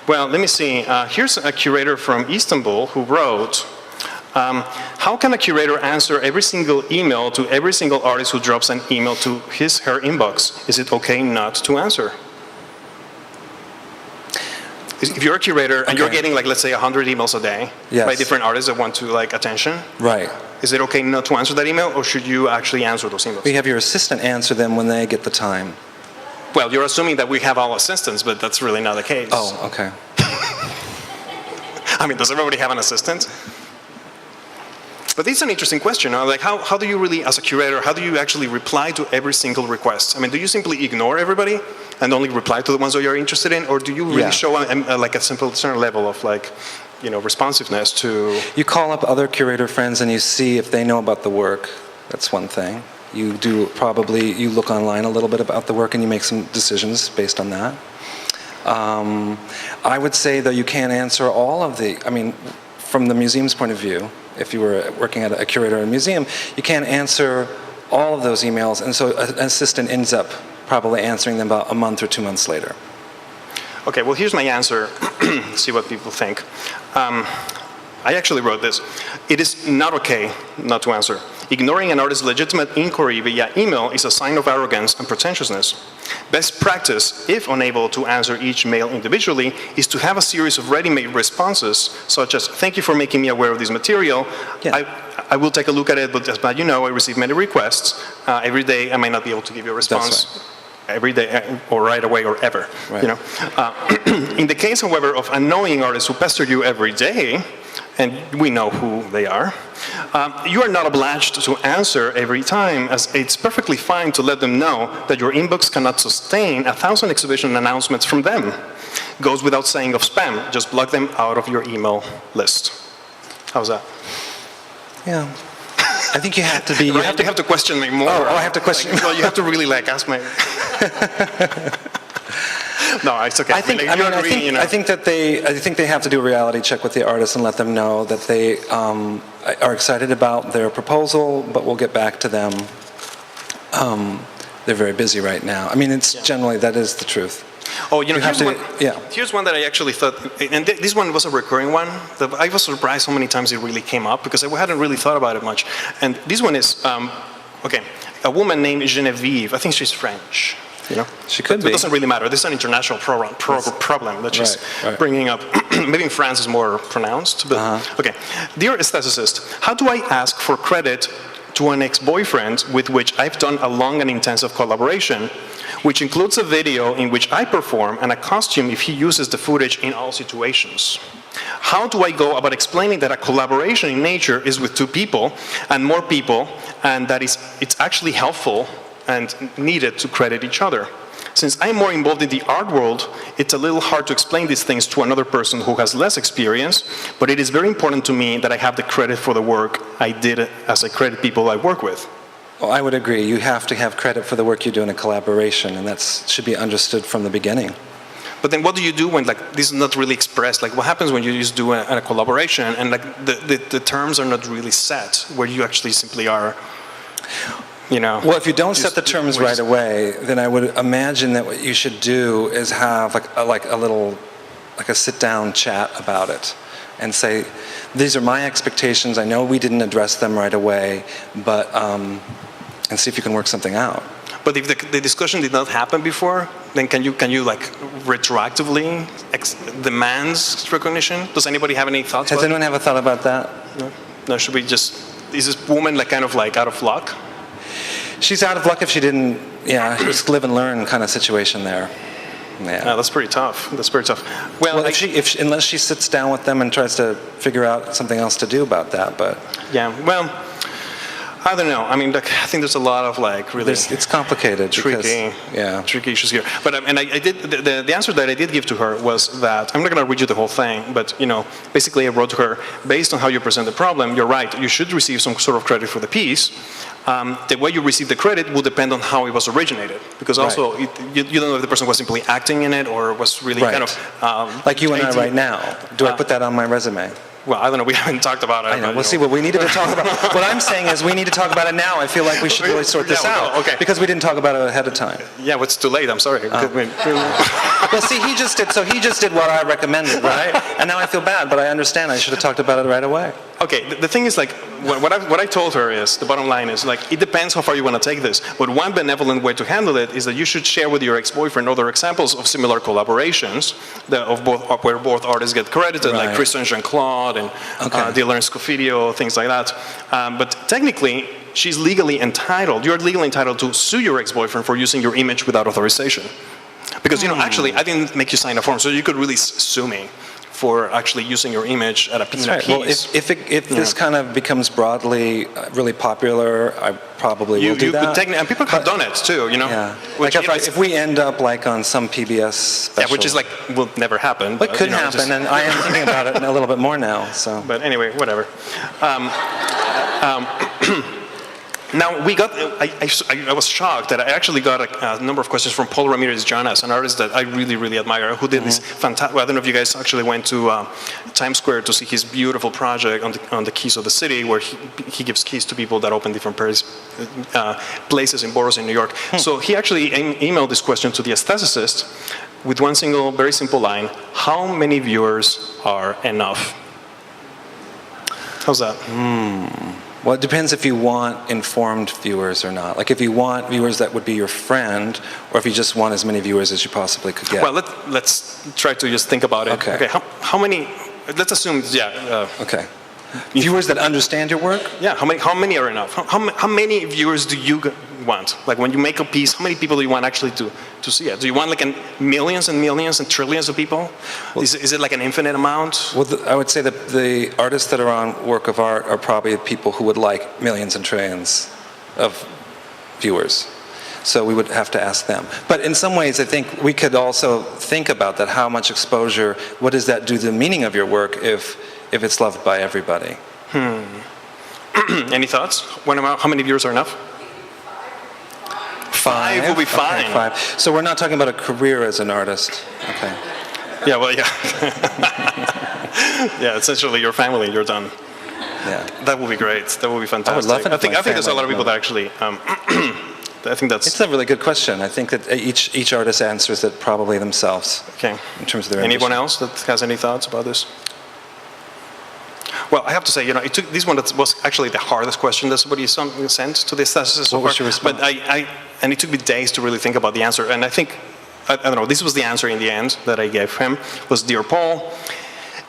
Well, let me see. Here's a curator from Istanbul who wrote, how can a curator answer every single email to every single artist who drops an email to her inbox? Is it okay not to answer? If you're a curator and you're getting, like, let's say 100 emails a day by different artists that want to, like, attention, right? Is it okay not to answer that email, or should you actually answer those emails? We have your assistant answer them when they get the time. Well, you're assuming that we have all assistants, but that's really not the case. Oh, okay. I mean, does everybody have an assistant? But it's an interesting question. Like, how do you really, as a curator, how do you actually reply to every single request? I mean, do you simply ignore everybody and only reply to the ones that you're interested in, or do you really show like a simple certain level of, like, you know, responsiveness to? You call up other curator friends and you see if they know about the work. That's one thing. You do probably, you look online a little bit about the work and you make some decisions based on that. I would say, though, you can't answer all of the, I mean, from the museum's point of view, if you were working at a curator in a museum, you can't answer all of those emails, and so an assistant ends up probably answering them about a month or 2 months later. Okay, well, here's my answer. See what people think. I actually wrote this. It is not okay not to answer. Ignoring an artist's legitimate inquiry via email is a sign of arrogance and pretentiousness. Best practice, if unable to answer each mail individually, is to have a series of ready-made responses, such as, thank you for making me aware of this material. Yeah. I will take a look at it, but as bad you know, I receive many requests. Every day I might not be able to give you a response. That's right. Every day, or right away, or ever. Right. You know? In the case, however, of annoying artists who pester you every day, and we know who they are, you are not obliged to answer every time, as it's perfectly fine to let them know that your inbox cannot sustain 1,000 exhibition announcements from them. Goes without saying of spam, just block them out of your email list. How's that? Yeah. I think you have to be. You have to question me more. Oh, I have to question. Like, well, you have to really, like, ask me. No, it's okay. I think that they have to do a reality check with the artists and let them know that they are excited about their proposal, but we'll get back to them. They're very busy right now. I mean, it's generally, that is the truth. Oh, you know, here's one that I actually thought, and this one was a recurring one. I was surprised how many times it really came up, because I hadn't really thought about it much. And this one is, okay, a woman named Genevieve. I think she's French. You know, she could be. It doesn't really matter. This is an international problem that she's bringing up. Maybe in France is more pronounced. But okay, dear aestheticist, how do I ask for credit to an ex-boyfriend with which I've done a long and intensive collaboration, which includes a video in which I perform and a costume if he uses the footage in all situations? How do I go about explaining that a collaboration in nature is with two people and more people, and that it's actually helpful and needed to credit each other? Since I'm more involved in the art world, it's a little hard to explain these things to another person who has less experience, but it is very important to me that I have the credit for the work I did as I credit people I work with. Well, I would agree. You have to have credit for the work you do in a collaboration, and that should be understood from the beginning. But then what do you do when, like, this is not really expressed? Like, what happens when you just do a collaboration and, like, the terms are not really set, where you actually simply are, you know? Well, if you don't set the terms right away, then I would imagine that what you should do is have like a sit-down chat about it, and say, these are my expectations. I know we didn't address them right away, but and see if you can work something out. But if the discussion did not happen before, then can you like retroactively demand recognition? Does anybody have any thoughts? Does anyone have a thought about that? No. No. Should we just? Is this woman like kind of like out of luck? She's out of luck if she didn't. Yeah, just live and learn kind of situation there. Yeah. No, that's pretty tough. That's pretty tough. Well, unless she sits down with them and tries to figure out something else to do about that, but yeah. Well, I don't know. I mean, I think there's a lot of like really. It's complicated. Tricky issues here. But and I did the answer that I did give to her was that I'm not going to read you the whole thing, but you know, basically I wrote to her, based on how you present the problem, you're right. You should receive some sort of credit for the piece. The way you receive the credit will depend on how it was originated, because also you don't know if the person was simply acting in it or was really kind of like you and I right now. Do I put that on my resume? Well, I don't know. We haven't talked about it. I know. We'll see what we needed to talk about. What I'm saying is we need to talk about it now. I feel like we should really sort this out. Okay. Because we didn't talk about it ahead of time. Yeah, well, it's too late. I'm sorry. Well, see, he just did what I recommended, right? And now I feel bad, but I understand. I should have talked about it right away. Okay, the thing is, like, what I told her is, the bottom line is, like, it depends how far you want to take this. But one benevolent way to handle it is that you should share with your ex-boyfriend other examples of similar collaborations where both artists get credited, like Christian Jean-Claude and Dylan Scofidio, things like that. But technically, you're legally entitled to sue your ex-boyfriend for using your image without authorization. Because, actually, I didn't make you sign a form, so you could really sue me for actually using your image at a piece. Well, if this kind of becomes broadly really popular, I probably will do that. And people have done it too, Yeah. Which, if we end up like on some PBS special. Yeah, which is like will never happen. But could happen, and I am thinking about it a little bit more now. So. But anyway, whatever. Now, I was shocked that I actually got a number of questions from Paul Ramirez Jonas, an artist that I really, really admire, who did this fantastic, I don't know if you guys actually went to Times Square to see his beautiful project on the keys of the city, where he gives keys to people that open different places in boroughs in New York. So he actually emailed this question to the aestheticist with one single, very simple line: how many viewers are enough? How's that? Well, it depends if you want informed viewers or not. Like if you want viewers that would be your friend, or if you just want as many viewers as you possibly could get. Well, let's try to just think about it. Okay. How many? Let's assume, okay. Viewers that understand your work? Yeah. How many are enough? How many viewers do you want? Like when you make a piece, how many people do you want actually to see it? Do you want like millions and millions and trillions of people? Well, is it like an infinite amount? Well, I would say that the artists that are on work of art are probably people who would like millions and trillions of viewers. So we would have to ask them. But in some ways, I think we could also think about that. How much exposure? What does that do to the meaning of your work if it's loved by everybody? Any thoughts? How many viewers are enough? 5 will be fine. Okay, 5. So we're not talking about a career as an artist. Okay. Yeah, well, yeah. Yeah, essentially your family, you're done. Yeah. That would be great. That would be fantastic. I would love it. I think there's a lot of people that actually, I think that's... It's a really good question. I think that each artist answers it probably themselves. Okay. In terms of their Anyone else that has any thoughts about this? Well, I have to say, it took this one that was actually the hardest question that somebody sent to the aestheticist. What was your response? But and it took me days to really think about the answer. And I think, I don't know, this was the answer in the end that I gave him, was, Dear Paul,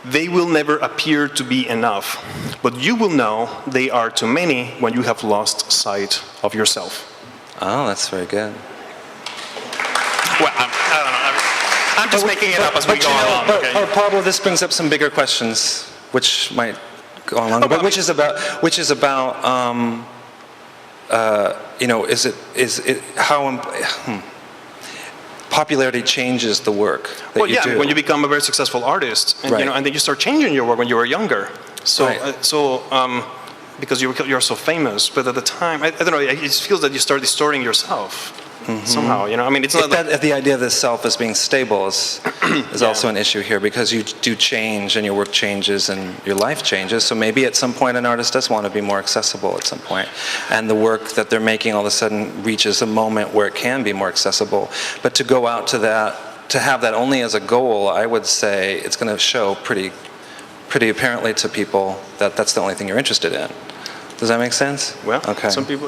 they will never appear to be enough, but you will know they are too many when you have lost sight of yourself. Oh, that's very good. Well, I don't know. I'm just making it up as we go along. But Pablo, this brings up some bigger questions, which might go on longer, but which is about how popularity changes the work that you do. When you become a very successful artist, and, and then you start changing your work when you were younger. So, because you're so famous, but at the time, I don't know, it feels that you start distorting yourself. Somehow, I mean, it's not that the idea of the self as being stable is also an issue here, because you do change and your work changes and your life changes. So maybe at some point an artist does want to be more accessible at some point, and the work that they're making all of a sudden reaches a moment where it can be more accessible. But to go out to that, to have that only as a goal, I would say it's going to show pretty apparently to people that that's the only thing you're interested in. Does that make sense? Well, okay. Some people,